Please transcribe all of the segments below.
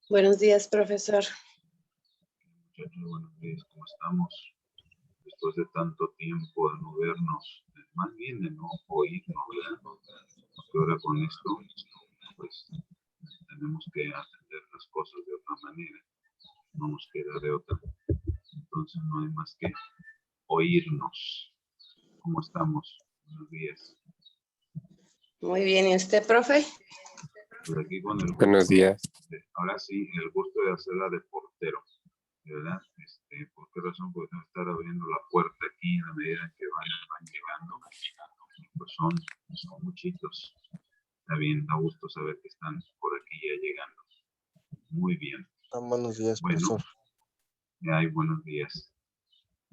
Buenos días, profesor. Muchachos, buenos días, ¿cómo estamos? Después de tanto tiempo de no vernos, más bien de no oírnos, ¿verdad? Porque ahora con esto, pues tenemos que atender las cosas de otra manera, no nos queda de otra. Entonces no hay más que oírnos. ¿Cómo estamos? Buenos días. Muy bien, ¿y usted, profe? Pues aquí con el Buenos días. ahora sí, el gusto de hacerla de portero, ¿verdad? ¿Por qué razón? Porque tengo que estar abriendo la puerta aquí a la medida en que van llegando. Pues son muchitos. Está bien, da gusto saber que están por aquí ya llegando. Muy bien. Buenos días, Bueno, profesor. ya hay buenos días.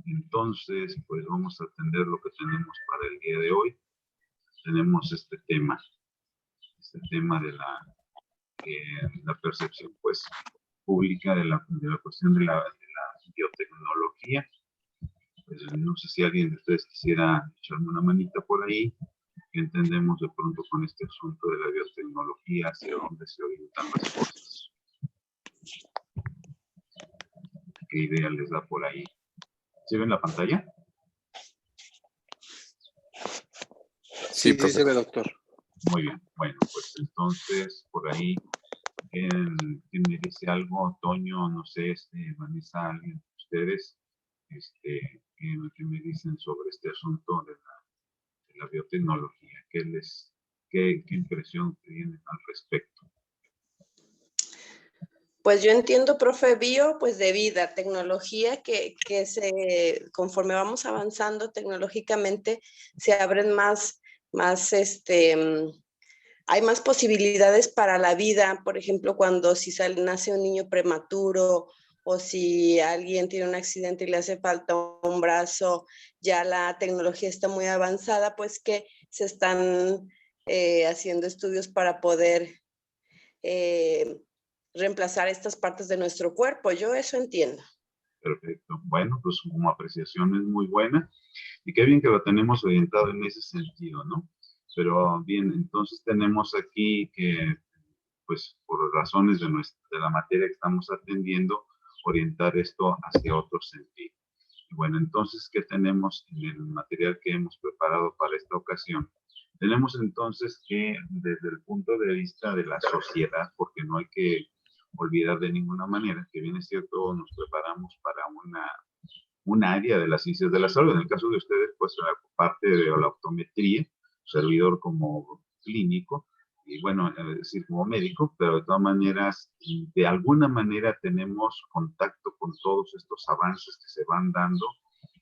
Entonces, pues vamos a atender lo que tenemos para el día de hoy. Tenemos este tema de la percepción, pues, pública de la cuestión de la biotecnología. Pues, no sé si alguien de ustedes quisiera echarme una manita por ahí. ¿Qué entendemos de pronto con este asunto de la biotecnología? ¿Hacia dónde se orientan las cosas? ¿Qué idea les da por ahí? ¿Se ve en la pantalla? Sí, Sí se ve, doctor. Muy bien. Bueno, pues entonces, por ahí, ¿quién me dice algo? Toño, no sé, Vanessa, alguien de ustedes, ¿qué me dicen sobre este asunto de la biotecnología? ¿Qué impresión tienen al respecto? Pues yo entiendo, profe, bio, pues de vida, tecnología conforme vamos avanzando tecnológicamente, se abren hay más posibilidades para la vida. Por ejemplo, cuando nace un niño prematuro o si alguien tiene un accidente y le hace falta un brazo, ya la tecnología está muy avanzada, pues que se están haciendo estudios para poder reemplazar estas partes de nuestro cuerpo. Yo eso entiendo. Perfecto. Bueno, pues como apreciación es muy buena y qué bien que lo tenemos orientado en ese sentido, ¿no? Pero bien, entonces tenemos aquí que, pues por razones de la materia que estamos atendiendo, orientar esto hacia otro sentido. Y bueno, entonces, ¿qué tenemos en el material que hemos preparado para esta ocasión? Tenemos entonces que desde el punto de vista de la sociedad, porque no hay que olvidar de ninguna manera, que bien es cierto, nos preparamos para un área de las ciencias de la salud. En el caso de ustedes, pues la parte de la optometría, servidor como clínico, y bueno, es decir, como médico, pero de todas maneras, de alguna manera tenemos contacto con todos estos avances que se van dando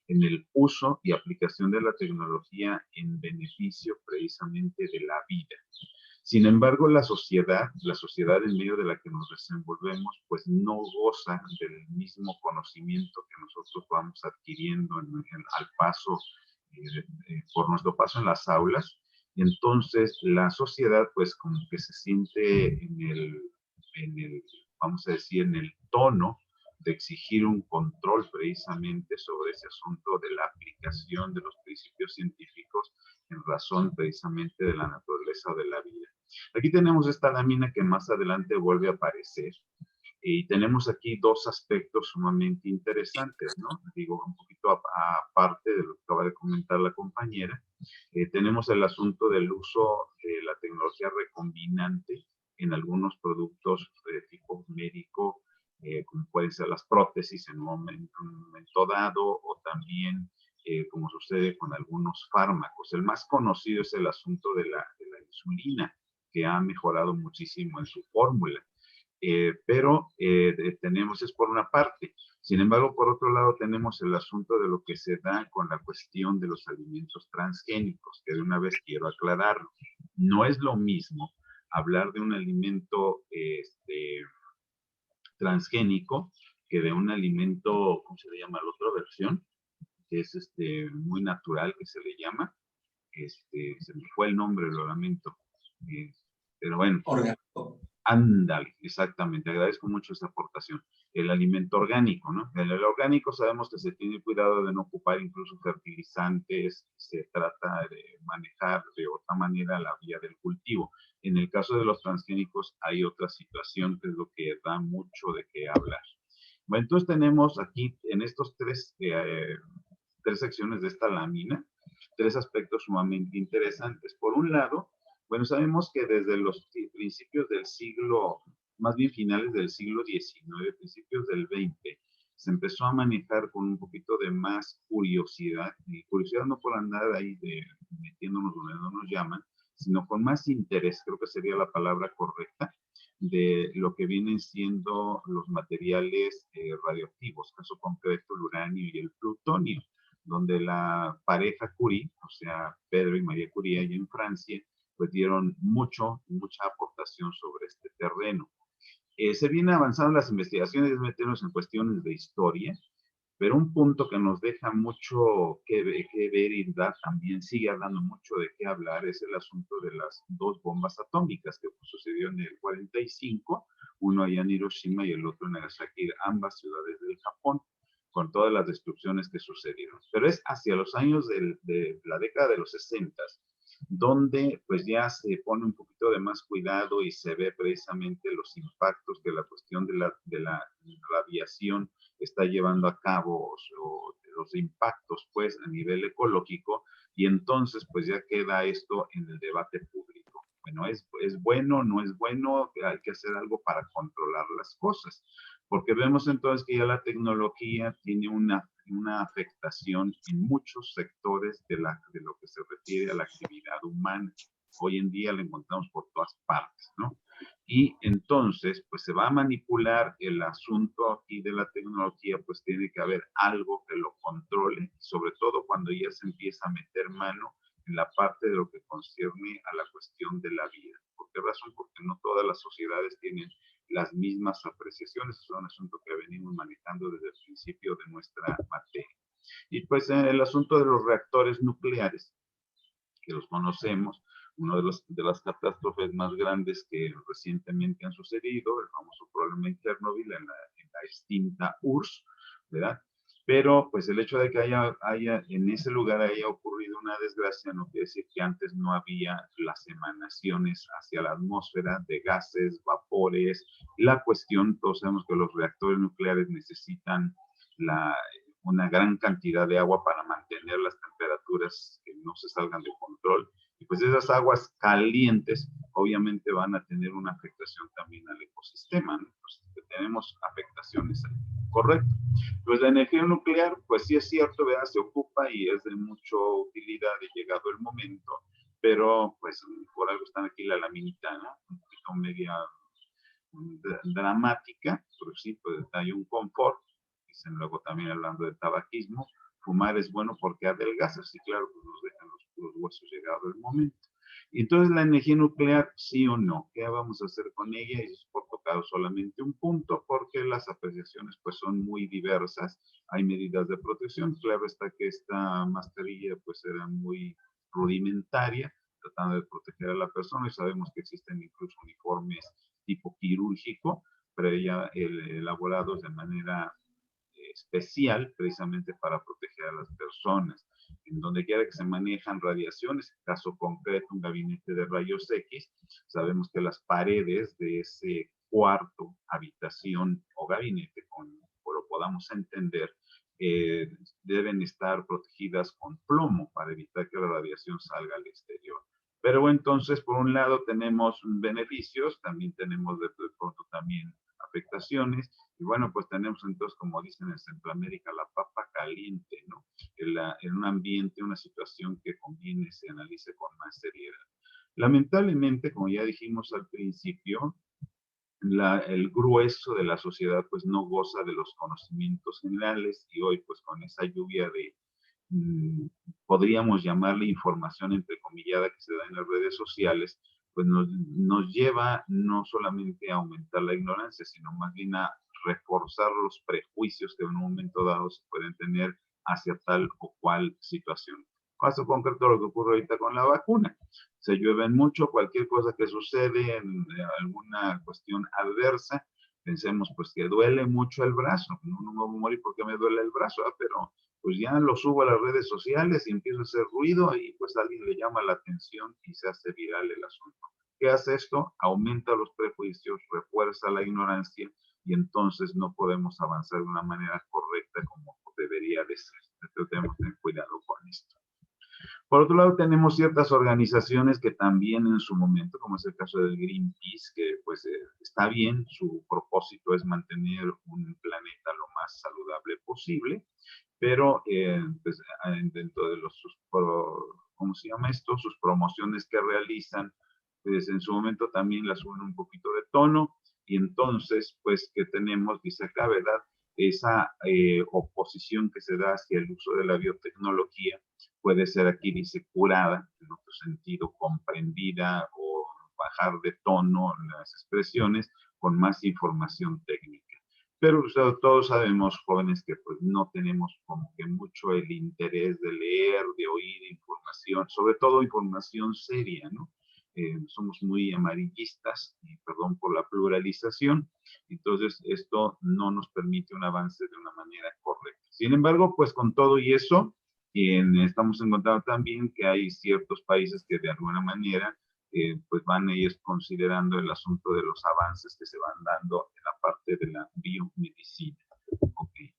en el uso y aplicación de la tecnología en beneficio precisamente de la vida. Sin embargo, la sociedad en medio de la que nos desenvolvemos, pues no goza del mismo conocimiento que nosotros vamos adquiriendo al paso, por nuestro paso en las aulas. Y entonces la sociedad, pues como que se siente vamos a decir, en el tono de exigir un control precisamente sobre ese asunto de la aplicación de los principios científicos en razón precisamente de la naturaleza de la vida. Aquí tenemos esta lámina que más adelante vuelve a aparecer y tenemos aquí dos aspectos sumamente interesantes, ¿no? Digo, un poquito aparte de lo que acaba de comentar la compañera, tenemos el asunto del uso de la tecnología recombinante en algunos productos de tipo médico, como pueden ser las prótesis en un momento dado, o también como sucede con algunos fármacos. El más conocido es el asunto de la insulina, que ha mejorado muchísimo en su fórmula. Pero tenemos, es por una parte. Sin embargo, por otro lado, tenemos el asunto de lo que se da con la cuestión de los alimentos transgénicos, que de una vez quiero aclararlo. No es lo mismo hablar de un alimento transgénico que de un alimento, ¿cómo se le llama la otra versión? Que es muy natural, que se le llama. Se me fue el nombre, lo lamento. Pero bueno. Orgánico. Ándale, exactamente, agradezco mucho esa aportación. El alimento orgánico, ¿no? El orgánico sabemos que se tiene cuidado de no ocupar incluso fertilizantes, se trata de manejar de otra manera la vía del cultivo. En el caso de los transgénicos hay otra situación que es lo que da mucho de qué hablar. Bueno, entonces tenemos aquí en estos tres secciones de esta lámina, tres aspectos sumamente interesantes. Por un lado, bueno, sabemos que desde los principios del siglo, más bien finales del siglo XIX, principios del XX, se empezó a manejar con un poquito de más curiosidad, y curiosidad no por andar ahí metiéndonos donde no nos llaman, sino con más interés, creo que sería la palabra correcta, de lo que vienen siendo los materiales radioactivos, caso concreto el uranio y el plutonio, donde la pareja Curie, o sea, Pedro y María Curie, allá en Francia, pues dieron mucha aportación sobre este terreno. Se viene avanzando las investigaciones, meternos en cuestiones de historia, pero un punto que nos deja mucho que ver y también sigue dando mucho de qué hablar es el asunto de las dos bombas atómicas que sucedió en el 45, uno allá en Hiroshima y el otro en Nagasaki, ambas ciudades del Japón, con todas las destrucciones que sucedieron. Pero es hacia los años de la década de los 60 donde pues ya se pone un poquito de más cuidado y se ve precisamente los impactos que la cuestión de la radiación está llevando a cabo, o los impactos pues a nivel ecológico, y entonces pues ya queda esto en el debate público. Bueno, ¿es bueno, no es bueno? Hay que hacer algo para controlar las cosas, porque vemos entonces que ya la tecnología tiene una afectación en muchos sectores de lo que se refiere a la actividad humana. Hoy en día la encontramos por todas partes, ¿no? Y entonces, pues se va a manipular el asunto aquí de la tecnología, pues tiene que haber algo que lo controle, sobre todo cuando ya se empieza a meter mano en la parte de lo que concierne a la cuestión de la vida. ¿Por qué razón? Porque no todas las sociedades tienen las mismas apreciaciones. Es un asunto que venimos manejando desde el principio de nuestra materia. Y pues el asunto de los reactores nucleares, que los conocemos, una de las catástrofes más grandes que recientemente han sucedido, el famoso problema en Chernobyl, en la extinta URSS, ¿verdad? Pero pues el hecho de que en ese lugar haya ocurrido una desgracia no quiere decir que antes no había las emanaciones hacia la atmósfera de gases, vapores. La cuestión, todos sabemos que los reactores nucleares necesitan una gran cantidad de agua para mantener las temperaturas que no se salgan de control. Y pues esas aguas calientes obviamente van a tener una afectación también al ecosistema, ¿no? Pues tenemos afectaciones ahí. Correcto. Pues la energía nuclear, pues sí es cierto, ¿verdad? Se ocupa y es de mucha utilidad de llegado el momento, pero pues por algo están aquí la laminita, ¿no? Un poquito media dramática, pero sí, pues hay un confort. Dicen luego también hablando de tabaquismo, fumar es bueno porque adelgaza, sí, claro, pues nos dejan los huesos llegado el momento. Y entonces la energía nuclear, sí o no, ¿qué vamos a hacer con ella? Y es por tocar solamente un punto, porque las apreciaciones pues son muy diversas. Hay medidas de protección, claro está que esta mascarilla pues era muy rudimentaria, tratando de proteger a la persona, y sabemos que existen incluso uniformes tipo quirúrgico, pero ya elaborados de manera especial precisamente para proteger a las personas. En donde quiera que se manejan radiaciones, caso concreto un gabinete de rayos X, sabemos que las paredes de ese cuarto, habitación o gabinete, como lo podamos entender, deben estar protegidas con plomo para evitar que la radiación salga al exterior. Pero entonces, por un lado tenemos beneficios, también tenemos de pronto también afectaciones, y bueno, pues tenemos entonces, como dicen en Centroamérica, la papa caliente, ¿no? En un ambiente, una situación que conviene se analice con más seriedad. Lamentablemente, como ya dijimos al principio, el grueso de la sociedad pues no goza de los conocimientos generales, y hoy pues con esa lluvia de, podríamos llamarle información entrecomillada que se da en las redes sociales, pues nos lleva no solamente a aumentar la ignorancia, sino más bien a reforzar los prejuicios que en un momento dado se pueden tener hacia tal o cual situación. Caso concreto lo que ocurre ahorita con la vacuna. Se llueven mucho, cualquier cosa que sucede en alguna cuestión adversa, pensemos pues que duele mucho el brazo. No me voy a morir porque me duele el brazo, pero pues ya lo subo a las redes sociales y empiezo a hacer ruido y pues alguien le llama la atención y se hace viral el asunto. ¿Qué hace esto? Aumenta los prejuicios, refuerza la ignorancia y entonces no podemos avanzar de una manera correcta como debería de ser. Entonces tenemos que tener cuidado con esto. Por otro lado, tenemos ciertas organizaciones que también en su momento, como es el caso del Greenpeace, que pues está bien, su propósito es mantener un planeta lo más saludable posible, pero pues, dentro de ¿cómo se llama esto? Sus promociones que realizan, pues en su momento también las suben un poquito de tono, y entonces, pues, ¿qué tenemos? Dice acá, ¿verdad? Esa oposición que se da hacia el uso de la biotecnología puede ser aquí, dice, curada, en otro sentido, comprendida o bajar de tono las expresiones con más información técnica. Pero o sea, todos sabemos, jóvenes, que pues no tenemos como que mucho el interés de leer, de oír información, sobre todo información seria, ¿no? Somos muy amarillistas, y perdón por la pluralización, entonces esto no nos permite un avance de una manera correcta. Sin embargo, pues con todo y eso, estamos encontrando también que hay ciertos países que de alguna manera pues van a ir considerando el asunto de los avances que se van dando en la parte de la biomedicina. Okay.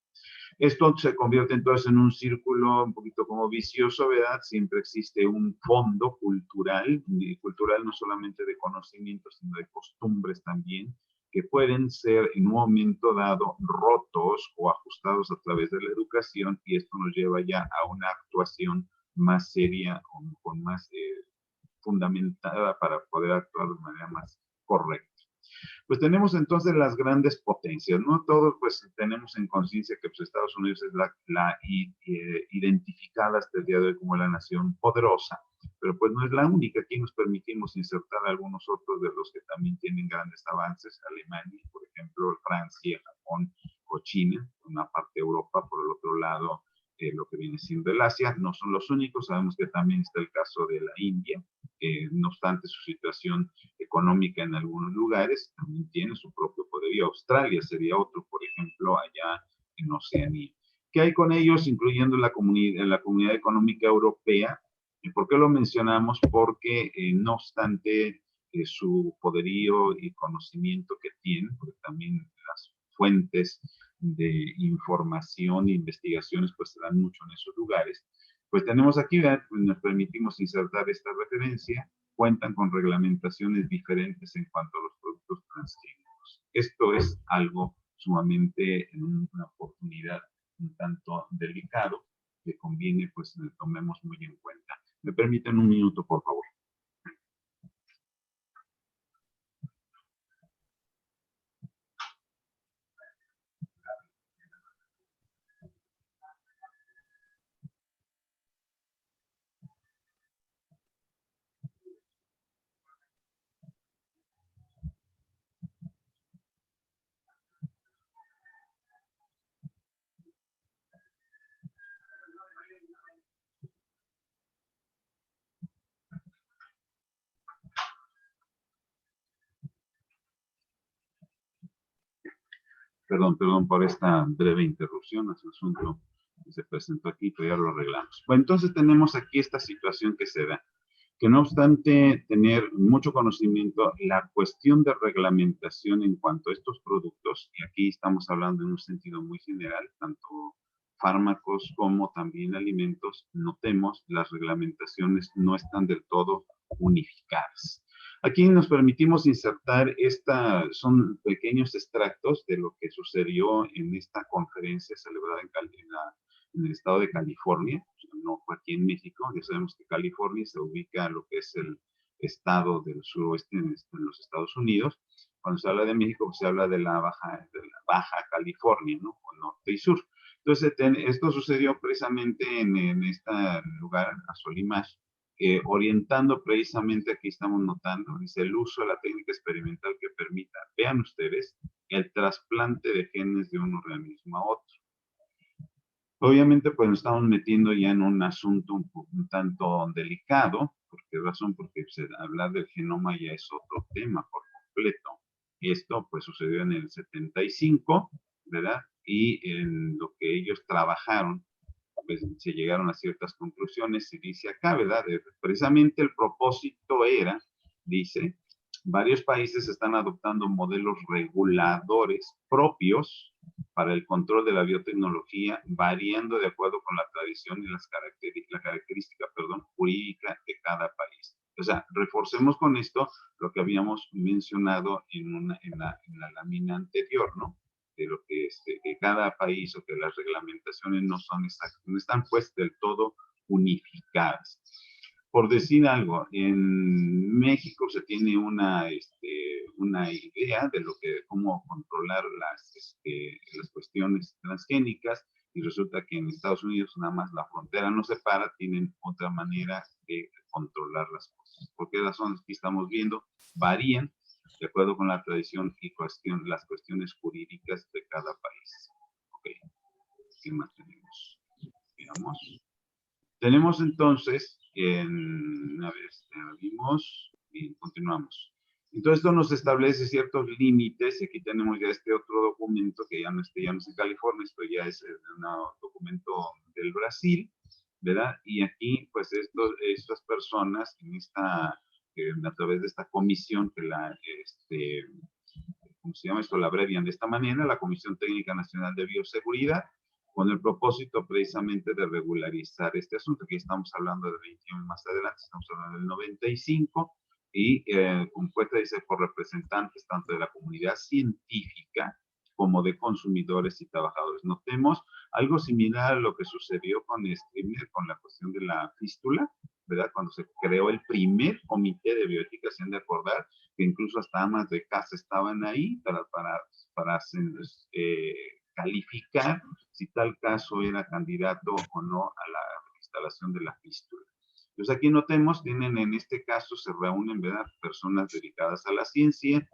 Esto se convierte entonces en un círculo un poquito como vicioso, ¿verdad? Siempre existe un fondo cultural, y cultural no solamente de conocimientos, sino de costumbres también, que pueden ser en un momento dado rotos o ajustados a través de la educación, y esto nos lleva ya a una actuación más seria, con más fundamentada para poder actuar de manera más correcta. Pues tenemos entonces las grandes potencias, ¿no? Todos pues tenemos en conciencia que pues, Estados Unidos es la identificada hasta el día de hoy como la nación poderosa, pero pues no es la única. Aquí nos permitimos insertar algunos otros de los que también tienen grandes avances, Alemania, por ejemplo, Francia, Japón o China, por una parte Europa, por el otro lado lo que viene siendo el Asia. No son los únicos, sabemos que también está el caso de la India, no obstante su situación económica en algunos lugares, también tiene su propio poder, y Australia sería otro, por ejemplo, allá en Oceanía. ¿Qué hay con ellos, incluyendo la comunidad económica europea? ¿Y por qué lo mencionamos? Porque no obstante su poderío y conocimiento que tienen, porque también las fuentes de información e investigaciones pues se dan mucho en esos lugares, pues tenemos aquí, nos permitimos insertar esta referencia, cuentan con reglamentaciones diferentes en cuanto a los productos transgénicos. Esto es algo sumamente, una oportunidad un tanto delicado, que conviene pues tomemos muy en cuenta. ¿Me permiten un minuto, por favor? Perdón por esta breve interrupción, es un asunto que se presentó aquí, pero ya lo arreglamos. Bueno, entonces tenemos aquí esta situación que se da, que no obstante tener mucho conocimiento, la cuestión de reglamentación en cuanto a estos productos, y aquí estamos hablando en un sentido muy general, tanto fármacos como también alimentos, notemos, las reglamentaciones no están del todo unificadas. Aquí nos permitimos insertar son pequeños extractos de lo que sucedió en esta conferencia celebrada en el estado de California, no fue aquí en México. Ya sabemos que California se ubica en lo que es el estado del suroeste en los Estados Unidos. Cuando se habla de México, pues se habla de la Baja California, ¿no? O norte y sur. Entonces, esto sucedió precisamente en este lugar, Azolimash, orientando precisamente, aquí estamos notando, dice el uso de la técnica experimental que permita, vean ustedes, el trasplante de genes de un organismo a otro. Obviamente, pues nos estamos metiendo ya en un asunto un tanto delicado. ¿Por qué razón? Porque hablar del genoma ya es otro tema por completo. Esto pues sucedió en el 75, ¿verdad? Y en lo que ellos trabajaron, pues se llegaron a ciertas conclusiones, se dice acá, ¿verdad? Precisamente el propósito era, dice, varios países están adoptando modelos reguladores propios para el control de la biotecnología, variando de acuerdo con la tradición y la característica, jurídica de cada país. O sea, reforcemos con esto lo que habíamos mencionado en la lámina anterior, ¿no? De lo que cada país o que las reglamentaciones no son exactas, no están pues del todo unificadas. Por decir algo, en México se tiene una idea de cómo controlar las cuestiones transgénicas, y resulta que en Estados Unidos nada más la frontera no separa, tienen otra manera de controlar las cosas. ¿Por qué razones que estamos viendo? Varían de acuerdo con la tradición y las cuestiones jurídicas de cada país. Ok, ¿qué más tenemos? Veamos. Tenemos entonces, a ver, vimos y continuamos. Entonces esto nos establece ciertos límites, y aquí tenemos ya este otro documento que ya no es en California, esto ya es un documento del Brasil, ¿verdad? Y aquí, pues estas personas, a través de esta comisión que ¿cómo se llama esto? La abrevian de esta manera, la Comisión Técnica Nacional de Bioseguridad, con el propósito precisamente de regularizar este asunto. Aquí estamos hablando de 21 más adelante, estamos hablando del 95, y compuesta, dice, por representantes tanto de la comunidad científica como de consumidores y trabajadores. Notemos algo similar a lo que sucedió con la cuestión de la fístula, ¿verdad? Cuando se creó el primer comité de bioética, se han de acordar que incluso hasta amas de casa estaban ahí para calificar si tal caso era candidato o no a la instalación de la fístula. Entonces aquí notemos, en este caso se reúnen, ¿verdad?, personas dedicadas a la ciencia,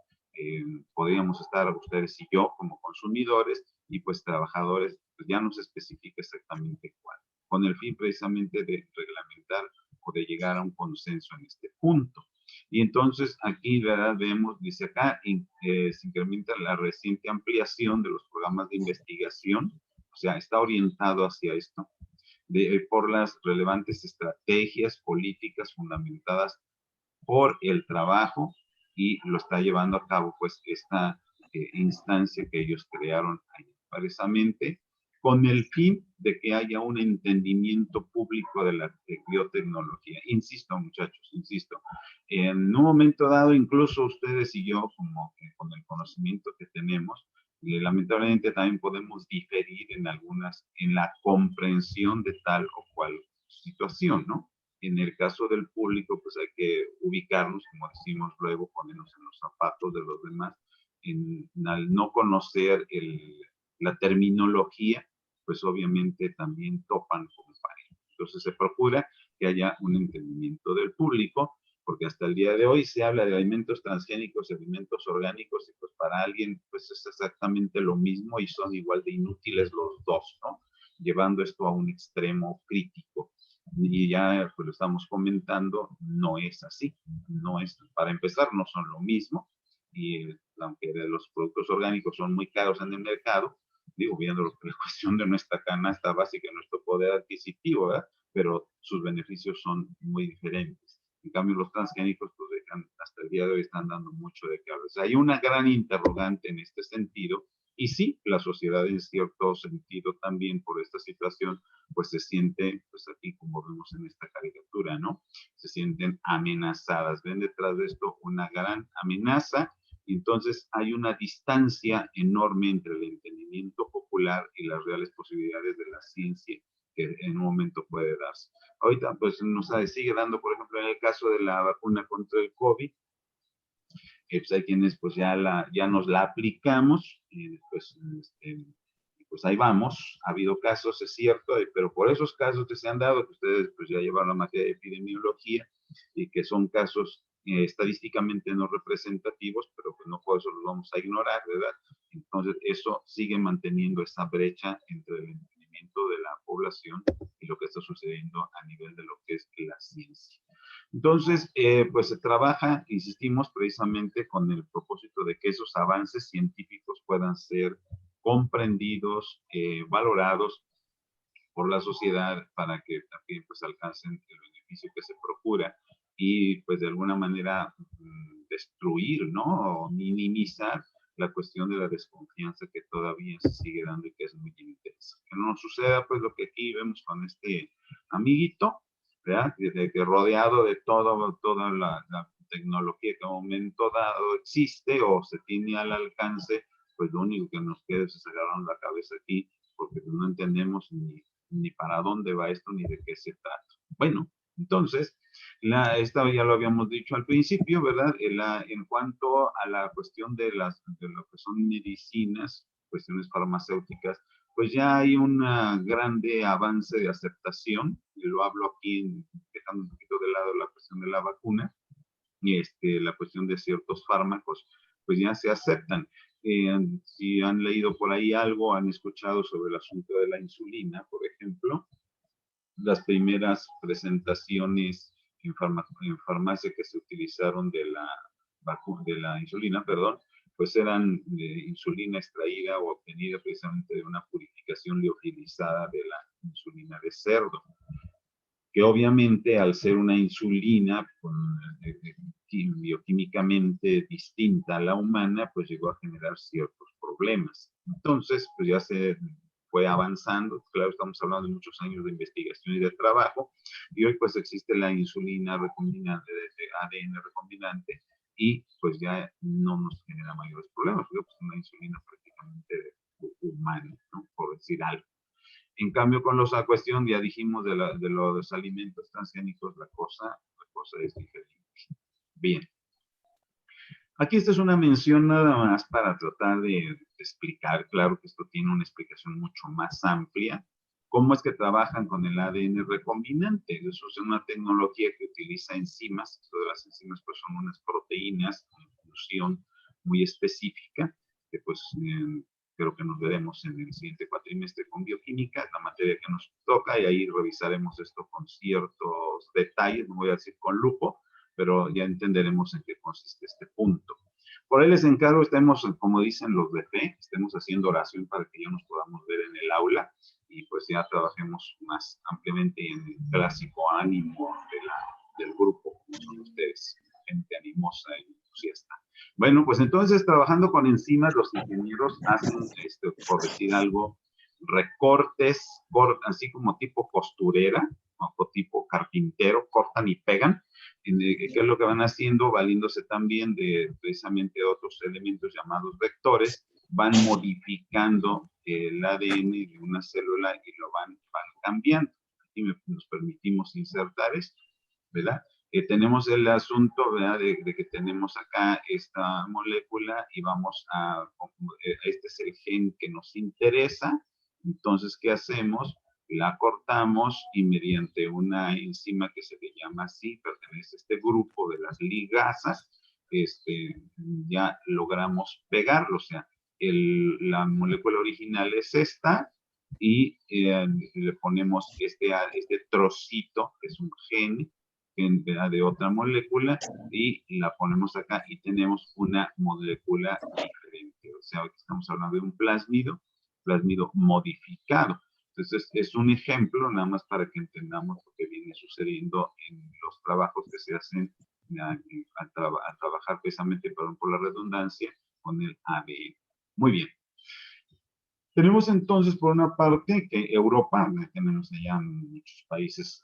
podríamos estar ustedes y yo como consumidores, y pues trabajadores, pues ya no se especifica exactamente cuál, con el fin precisamente de reglamentar o de llegar a un consenso en este punto. Y entonces aquí, ¿verdad?, vemos, dice acá, se incrementa la reciente ampliación de los programas de investigación, o sea, está orientado hacia esto, por las relevantes estrategias políticas fundamentadas por el trabajo, y lo está llevando a cabo pues esta instancia que ellos crearon ahí, precisamente con el fin de que haya un entendimiento público de la biotecnología. Insisto, muchachos, insisto, en un momento dado, incluso ustedes y yo, como con el conocimiento que tenemos, lamentablemente también podemos diferir en la comprensión de tal o cual situación, ¿no? En el caso del público, pues hay que ubicarnos, como decimos luego, ponernos en los zapatos de los demás, al no conocer la terminología, pues obviamente también topan con pared. Entonces se procura que haya un entendimiento del público, porque hasta el día de hoy se habla de alimentos transgénicos y alimentos orgánicos, y pues para alguien pues es exactamente lo mismo y son igual de inútiles los dos, ¿no? Llevando esto a un extremo crítico. Y ya pues lo estamos comentando, no es así, no es, para empezar, no son lo mismo, y aunque los productos orgánicos son muy caros en el mercado, digo, viendo la cuestión de nuestra canasta básica, nuestro poder adquisitivo, ¿verdad?, pero sus beneficios son muy diferentes. En cambio, los transgénicos, pues hasta el día de hoy están dando mucho de qué hablar. O sea, hay una gran interrogante en este sentido, y sí, la sociedad en cierto sentido también por esta situación, pues se siente, pues aquí como vemos en esta caricatura, ¿no? Se sienten amenazadas. Ven detrás de esto una gran amenaza, y entonces hay una distancia enorme entre el entendimiento popular y las reales posibilidades de la ciencia que en un momento puede darse. Ahorita pues nos sigue dando, por ejemplo, en el caso de la vacuna contra el COVID, pues hay quienes pues ya nos la aplicamos, y pues ahí vamos. Ha habido casos, es cierto, pero por esos casos que se han dado, que ustedes pues ya llevaron la materia de epidemiología, y que son casos estadísticamente no representativos, pero pues no por eso los vamos a ignorar, ¿verdad? Entonces eso sigue manteniendo esa brecha entre el entendimiento envejecimiento de la población y lo que está sucediendo a nivel de lo que es la ciencia. Entonces, pues se trabaja, insistimos, precisamente con el propósito de que esos avances científicos puedan ser comprendidos, valorados por la sociedad para que también pues alcancen el beneficio que se procura y pues de alguna manera destruir, ¿no? O minimizar la cuestión de la desconfianza que todavía se sigue dando y que es muy intensa. Que no nos suceda pues lo que aquí vemos con este amiguito, ¿verdad? Que rodeado de toda la tecnología que en un momento dado existe o se tiene al alcance, pues lo único que nos queda es agarrar la cabeza aquí porque no entendemos ni para dónde va esto, ni de qué se trata. Bueno, entonces, esta ya lo habíamos dicho al principio, ¿verdad? En cuanto a la cuestión de lo que son medicinas, cuestiones farmacéuticas, pues ya hay un grande avance de aceptación, y lo hablo aquí dejando un poquito de lado la cuestión de la vacuna, y la cuestión de ciertos fármacos, pues ya se aceptan. Si han leído por ahí algo, han escuchado sobre el asunto de la insulina, por ejemplo, las primeras presentaciones en farmacia que se utilizaron de la insulina, perdón, pues eran de insulina extraída o obtenida precisamente de una purificación liofilizada de la insulina de cerdo, que obviamente al ser una insulina bioquímicamente distinta a la humana, pues llegó a generar ciertos problemas. Entonces, pues ya se fue avanzando, claro, estamos hablando de muchos años de investigación y de trabajo, y hoy pues existe la insulina recombinante, de ADN recombinante, y pues ya no nos genera mayores problemas, porque pues una insulina prácticamente humana, ¿no? Por decir algo. En cambio, con la cuestión, ya dijimos, de los alimentos transgénicos, la cosa es diferente. Bien. Aquí esta es una mención nada más para tratar de explicar, claro que esto tiene una explicación mucho más amplia, cómo es que trabajan con el ADN recombinante. Eso es una tecnología que utiliza enzimas. Todas las enzimas pues son unas proteínas con función muy específica, que pues creo que nos veremos en el siguiente cuatrimestre con bioquímica, la materia que nos toca, y ahí revisaremos esto con ciertos detalles, no voy a decir con lujo, pero ya entenderemos en qué consiste este punto. Por ahí les encargo, estemos, como dicen los de fe, estemos haciendo oración para que ya nos podamos ver en el aula y pues ya trabajemos más ampliamente en el clásico ánimo del grupo, como son ustedes, gente animosa y entusiasta. Bueno, pues entonces trabajando con enzimas, los ingenieros hacen, por decir algo, recortes, así como tipo costurera, o tipo carpintero, cortan y pegan. ¿Qué es lo que van haciendo? Valiéndose también de precisamente otros elementos llamados vectores, van modificando el ADN de una célula y lo van cambiando. Aquí nos permitimos insertar esto, ¿verdad? Tenemos el asunto, ¿verdad? De que tenemos acá esta molécula y vamos este es el gen que nos interesa. Entonces, ¿qué hacemos? La cortamos y mediante una enzima que se le llama así, pertenece a este grupo de las ligasas, ya logramos pegarlo. O sea, la molécula original es esta y le ponemos este trocito, que es un gen de otra molécula, y la ponemos acá y tenemos una molécula diferente. O sea, estamos hablando de un plásmido modificado. Entonces, es un ejemplo nada más para que entendamos lo que viene sucediendo en los trabajos que se hacen al trabajar precisamente, perdón por la redundancia, con el ADN. Muy bien. Tenemos entonces, por una parte, que Europa, tenemos allá muchos países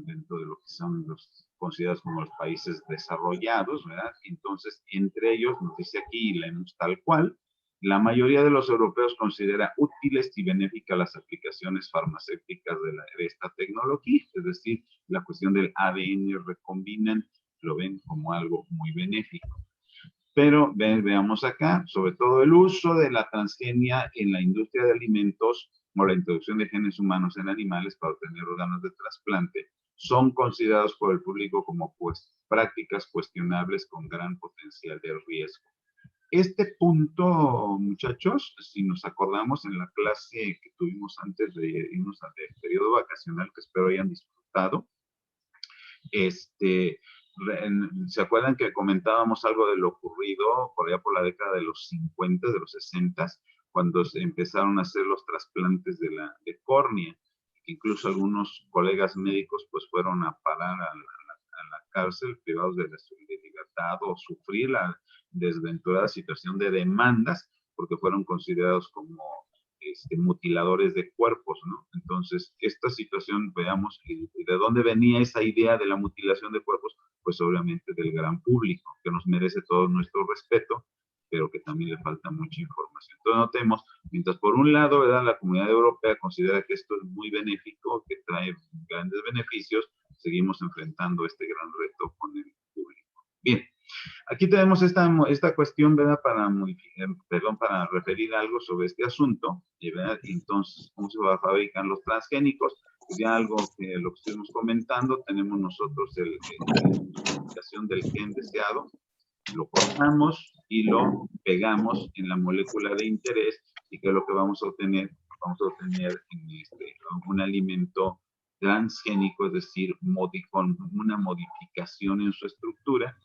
dentro de lo que son los considerados como los países desarrollados, ¿verdad? Entonces, entre ellos, nos dice aquí, y leemos tal cual, la mayoría de los europeos considera útiles y benéficas las aplicaciones farmacéuticas de esta tecnología, es decir, la cuestión del ADN recombinante, lo ven como algo muy benéfico. Pero veamos acá, sobre todo el uso de la transgenia en la industria de alimentos o la introducción de genes humanos en animales para obtener órganos de trasplante son considerados por el público como prácticas cuestionables con gran potencial de riesgo. Este punto, muchachos, si nos acordamos en la clase que tuvimos antes de irnos al periodo vacacional, que espero hayan disfrutado, ¿se acuerdan que comentábamos algo de lo ocurrido por allá por la década de los 50, de los 60, cuando se empezaron a hacer los trasplantes de córnea? Incluso algunos colegas médicos pues fueron a parar a la cárcel, privados de libertad, o sufrir la desventurada situación de demandas porque fueron considerados como mutiladores de cuerpos, ¿no? Entonces, esta situación, veamos, ¿de dónde venía esa idea de la mutilación de cuerpos? Pues obviamente del gran público, que nos merece todo nuestro respeto, pero que también le falta mucha información. Entonces, notemos, mientras por un lado, ¿verdad?, la Comunidad Europea considera que esto es muy benéfico, que trae grandes beneficios, seguimos enfrentando este gran reto con el público. Bien, aquí tenemos esta cuestión, ¿verdad?, para referir algo sobre este asunto, ¿verdad? Entonces, ¿cómo se fabrican los transgénicos? Pues ya algo que lo que estuvimos comentando, tenemos nosotros la identificación del gen deseado, lo cortamos y lo pegamos en la molécula de interés, y que es lo que vamos a obtener un alimento transgénico, es decir, con una modificación en su estructura.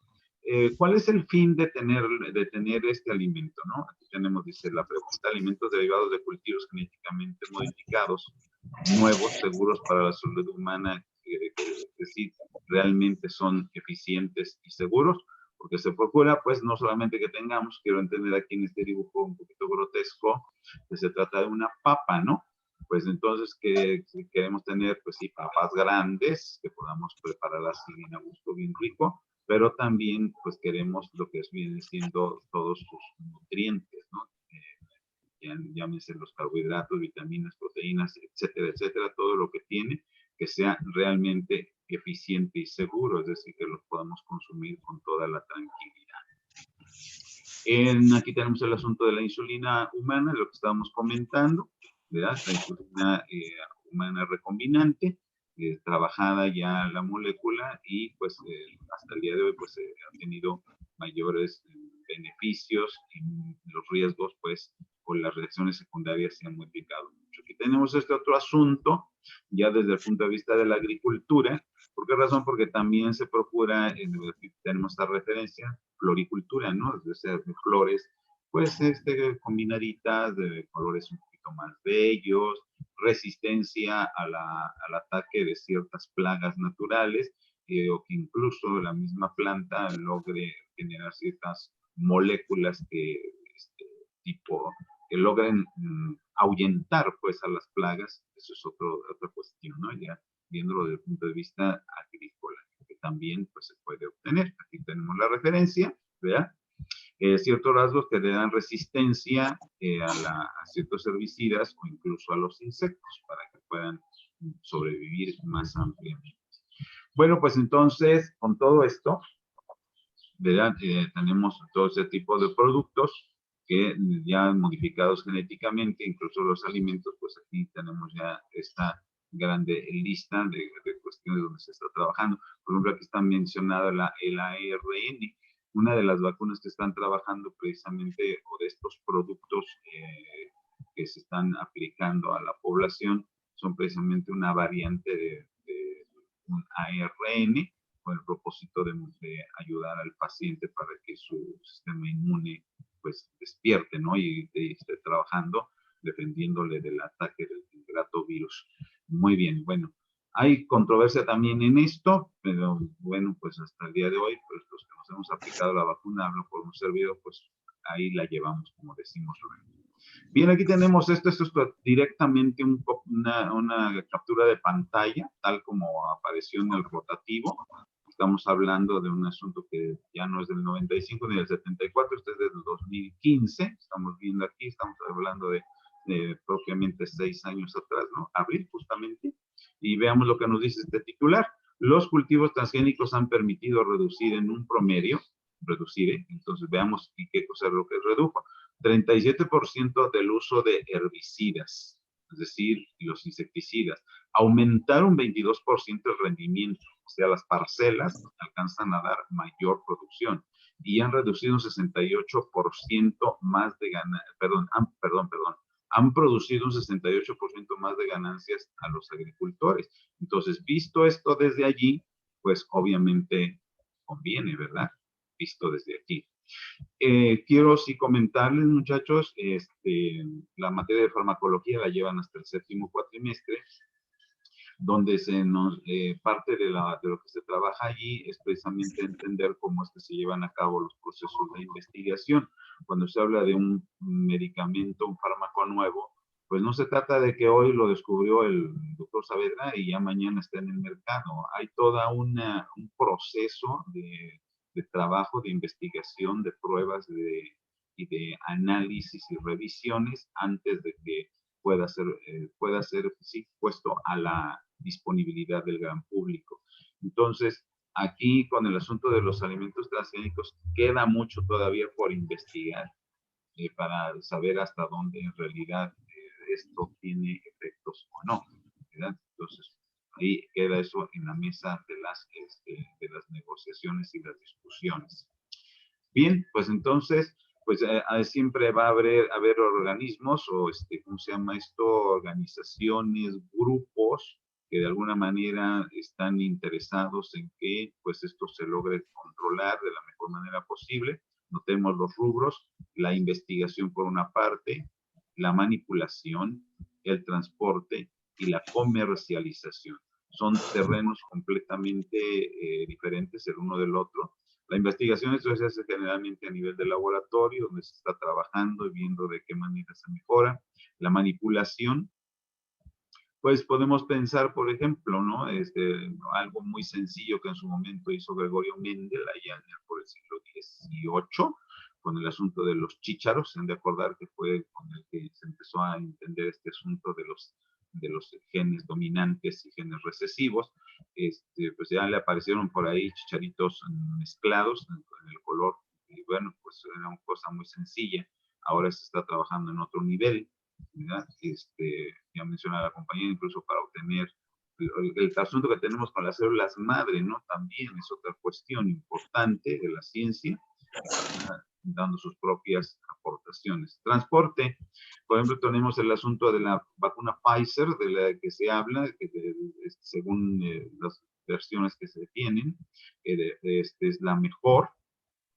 ¿Cuál es el fin de tener este alimento, no? Aquí tenemos, dice la pregunta, alimentos derivados de cultivos genéticamente modificados, nuevos, seguros para la salud humana, es decir, realmente son eficientes y seguros, porque se procura, pues, no solamente que tengamos, quiero entender aquí en este dibujo un poquito grotesco, que se trata de una papa, ¿no? Pues entonces, que queremos tener, pues sí, papas grandes, que podamos preparar así bien a gusto, bien rico, pero también, pues, queremos lo que viene siendo todos sus nutrientes, ¿no? Llámense los carbohidratos, vitaminas, proteínas, etcétera, etcétera, todo lo que tiene, que sea realmente eficiente y seguro, es decir, que los podamos consumir con toda la tranquilidad. Aquí tenemos el asunto de la insulina humana, lo que estábamos comentando, ¿verdad? La insulina humana recombinante, trabajada ya la molécula, y pues hasta el día de hoy pues ha tenido mayores beneficios, y los riesgos pues con las reacciones secundarias se han modificado mucho. Aquí tenemos este otro asunto, ya desde el punto de vista de la agricultura. ¿Por qué razón? Porque también se procura, tenemos esta referencia, floricultura, ¿no? Es decir, de flores, pues combinaditas, de colores un poquito más bellos, resistencia al ataque de ciertas plagas naturales, o que incluso la misma planta logre generar ciertas moléculas que logren ahuyentar pues a las plagas. Eso es otra cuestión, ¿no? Ya viéndolo desde el punto de vista agrícola, que también pues se puede obtener. Aquí tenemos la referencia, ¿verdad? Ciertos rasgos que le dan resistencia a ciertos herbicidas o incluso a los insectos, para que puedan sobrevivir más ampliamente. Bueno, pues entonces, con todo esto, ¿verdad? Tenemos todo ese tipo de productos que ya modificados genéticamente, incluso los alimentos, pues aquí tenemos ya esta grande lista de cuestiones donde se está trabajando. Por ejemplo, aquí está mencionada el ARN. Una de las vacunas que están trabajando precisamente, o de estos productos que se están aplicando a la población, son precisamente una variante de un ARN, con el propósito de ayudar al paciente para que su sistema inmune pues despierte, ¿no? Y esté trabajando, defendiéndole del ataque del ingrato virus. Muy bien, bueno. Hay controversia también en esto, pero bueno, pues hasta el día de hoy, pues los que nos hemos aplicado la vacuna, hablo por un servidor, pues ahí la llevamos, como decimos luego. Bien, aquí tenemos esto es directamente una captura de pantalla, tal como apareció en el rotativo. Estamos hablando de un asunto que ya no es del 95 ni del 74, este es del 2015. Estamos viendo aquí, estamos hablando de propiamente 6 años atrás, ¿no? Abril, justamente. Y veamos lo que nos dice este titular. Los cultivos transgénicos han permitido reducir en un promedio, entonces veamos qué cosa es lo que redujo. 37% del uso de herbicidas, es decir, los insecticidas. Aumentar un 22% el rendimiento. o sea, las parcelas alcanzan a dar mayor producción y han reducido un 68% más de ganancias, han producido un 68% más de ganancias a los agricultores. Entonces, visto esto desde allí, pues obviamente conviene, ¿verdad? Visto desde aquí. Quiero sí comentarles, muchachos, la materia de farmacología la llevan hasta el 7º cuatrimestre, donde parte de lo que se trabaja allí es precisamente entender cómo es que se llevan a cabo los procesos de investigación. Cuando se habla de un medicamento, un fármaco nuevo, pues no se trata de que hoy lo descubrió el doctor Saavedra y ya mañana está en el mercado. Hay toda un proceso de trabajo, de investigación, de pruebas y de análisis y revisiones antes de que pueda ser sí, puesto a la disponibilidad del gran público. Entonces, aquí con el asunto de los alimentos transgénicos queda mucho todavía por investigar para saber hasta dónde en realidad esto tiene efectos o no, ¿verdad? Entonces, ahí queda eso en la mesa de las negociaciones y las discusiones. Bien, pues entonces, pues siempre va a haber organismos o, ¿cómo se llama esto? Organizaciones, grupos que de alguna manera están interesados en que pues esto se logre controlar de la mejor manera posible. Notemos los rubros: la investigación por una parte, la manipulación, el transporte y la comercialización. Son terrenos completamente diferentes el uno del otro. La investigación esto se hace generalmente a nivel de laboratorio, donde se está trabajando y viendo de qué manera se mejora. La manipulación, pues podemos pensar, por ejemplo, ¿no? Algo muy sencillo que en su momento hizo Gregorio Mendel allá por el siglo XVIII, con el asunto de los chícharos. Se han de acordar que fue con el que se empezó a entender este asunto de los genes dominantes y genes recesivos. Pues ya le aparecieron por ahí chicharitos mezclados en el color, y bueno, pues era una cosa muy sencilla. Ahora se está trabajando en otro nivel, ¿verdad? Ya menciona la compañía, incluso para obtener el asunto que tenemos con las células madre, ¿no? También es otra cuestión importante de la ciencia, dando sus propias aportaciones. Transporte, por ejemplo, tenemos el asunto de la vacuna Pfizer, de la que se habla, según las versiones que se tienen, es la mejor,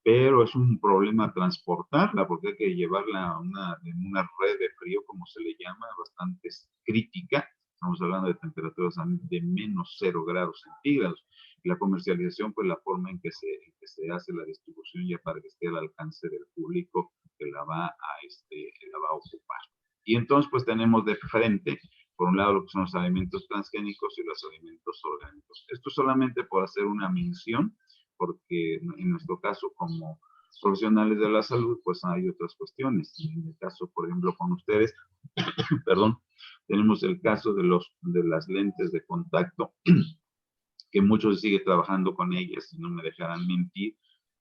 pero es un problema transportarla, porque hay que llevarla en una red de frío, como se le llama, bastante crítica. Estamos hablando de temperaturas de menos 0 grados centígrados. Y la comercialización, pues la forma en que se hace la distribución ya para que esté al alcance del público que la va a ocupar. Y entonces, pues tenemos de frente, por un lado, lo que son los alimentos transgénicos y los alimentos orgánicos. Esto solamente por hacer una mención, porque en nuestro caso, como profesionales de la salud, pues hay otras cuestiones. En el caso, por ejemplo, con ustedes, perdón, tenemos el caso de las lentes de contacto, que muchos siguen trabajando con ellas, y no me dejarán mentir,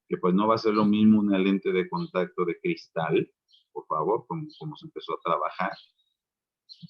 que pues no va a ser lo mismo una lente de contacto de cristal, por favor, como se empezó a trabajar,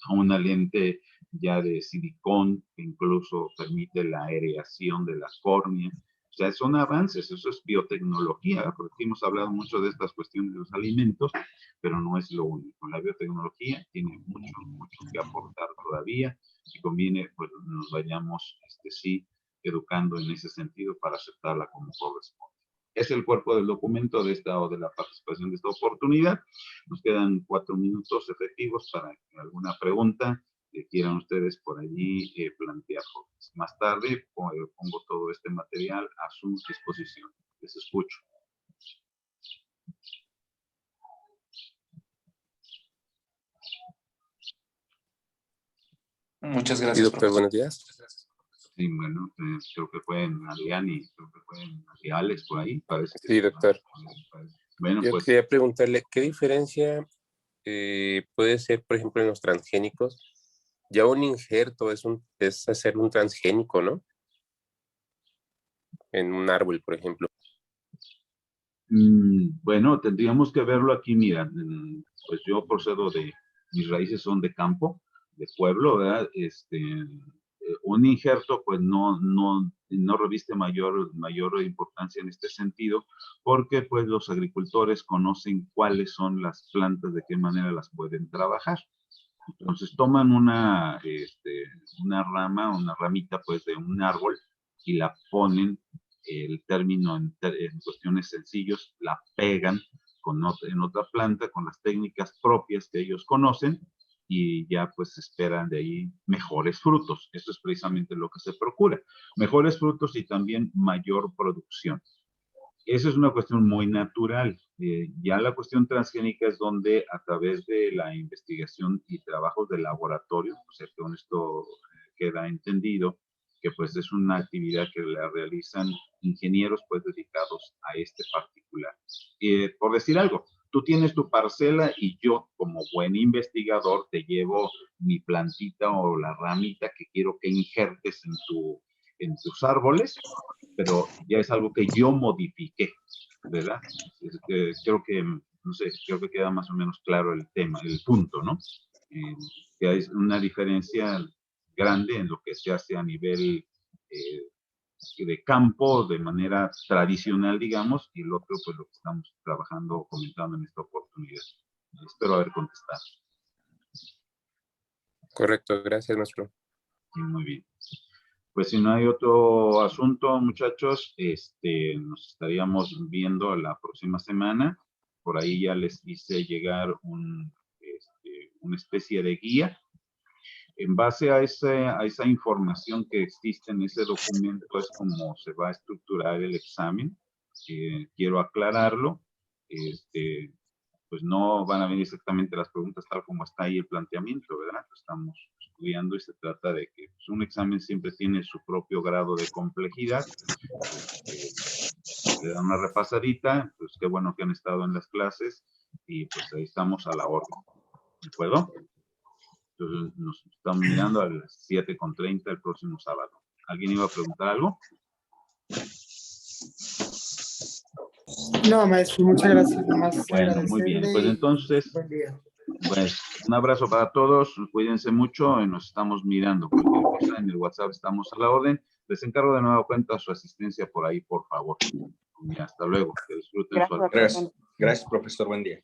a una lente ya de silicón, que incluso permite la aireación de la córnea. O sea, son avances, eso es biotecnología, porque hemos hablado mucho de estas cuestiones de los alimentos, pero no es lo único. La biotecnología tiene mucho, mucho que aportar todavía, y conviene, pues, nos vayamos, sí, educando en ese sentido para aceptarla como corresponde. Es el cuerpo del documento de la participación de esta oportunidad. Nos quedan 4 minutos efectivos para alguna pregunta que quieran ustedes por allí plantear. Más tarde pongo todo este material a su disposición. Les escucho. Muchas gracias, doctor. Buenos días. Sí, bueno, creo que fue en Aliani, creo que fue en Alex por ahí. Parece que sí, doctor. Bueno, yo pues, quería preguntarle, ¿qué diferencia puede ser, por ejemplo, en los transgénicos? Ya un injerto es hacer un transgénico, ¿no? En un árbol, por ejemplo. Bueno, tendríamos que verlo aquí. Mira, pues yo procedo mis raíces son de campo, de pueblo, ¿verdad? un injerto pues no reviste mayor importancia en este sentido, porque pues los agricultores conocen cuáles son las plantas, de qué manera las pueden trabajar. Entonces toman una ramita pues de un árbol y la ponen, el término en cuestiones sencillos, la pegan en otra planta con las técnicas propias que ellos conocen, y ya pues esperan de ahí mejores frutos. Eso es precisamente lo que se procura. Mejores frutos y también mayor producción. Eso es una cuestión muy natural. Ya la cuestión transgénica es donde, a través de la investigación y trabajos de laboratorio, o sea, con esto queda entendido que pues es una actividad que la realizan ingenieros pues dedicados a este particular. Por decir algo, tú tienes tu parcela y yo, como buen investigador, te llevo mi plantita o la ramita que quiero que injertes en tus árboles, pero ya es algo que yo modifiqué, ¿verdad? Creo que, no sé, creo que queda más o menos claro el tema, el punto, ¿no? Que hay una diferencia grande en lo que se hace a nivel de campo, de manera tradicional, digamos, y el otro, pues lo que estamos trabajando o comentando en esta oportunidad. Espero haber contestado. Correcto, gracias, maestro. Sí, muy bien. Pues si no hay otro asunto, muchachos, nos estaríamos viendo la próxima semana. Por ahí ya les hice llegar una especie de guía. En base a esa información que existe en ese documento es como se va a estructurar el examen. Quiero aclararlo. Pues no van a venir exactamente las preguntas tal como está ahí el planteamiento, ¿verdad? Estamos estudiando y se trata de que pues, un examen siempre tiene su propio grado de complejidad. Le dan una repasadita, pues qué bueno que han estado en las clases y pues ahí estamos a la orden. ¿De acuerdo? Entonces nos estamos mirando a las 7:30 el próximo sábado. ¿Alguien iba a preguntar algo? No, maestro, muchas gracias. Nomás bueno, muy bien. Pues entonces, buen día. Pues un abrazo para todos, cuídense mucho y nos estamos mirando. Cualquier cosa en el WhatsApp estamos a la orden. Les encargo de nueva cuenta su asistencia por ahí, por favor. Y hasta luego, que disfruten su almuerzo. Gracias, profesor. Buen día.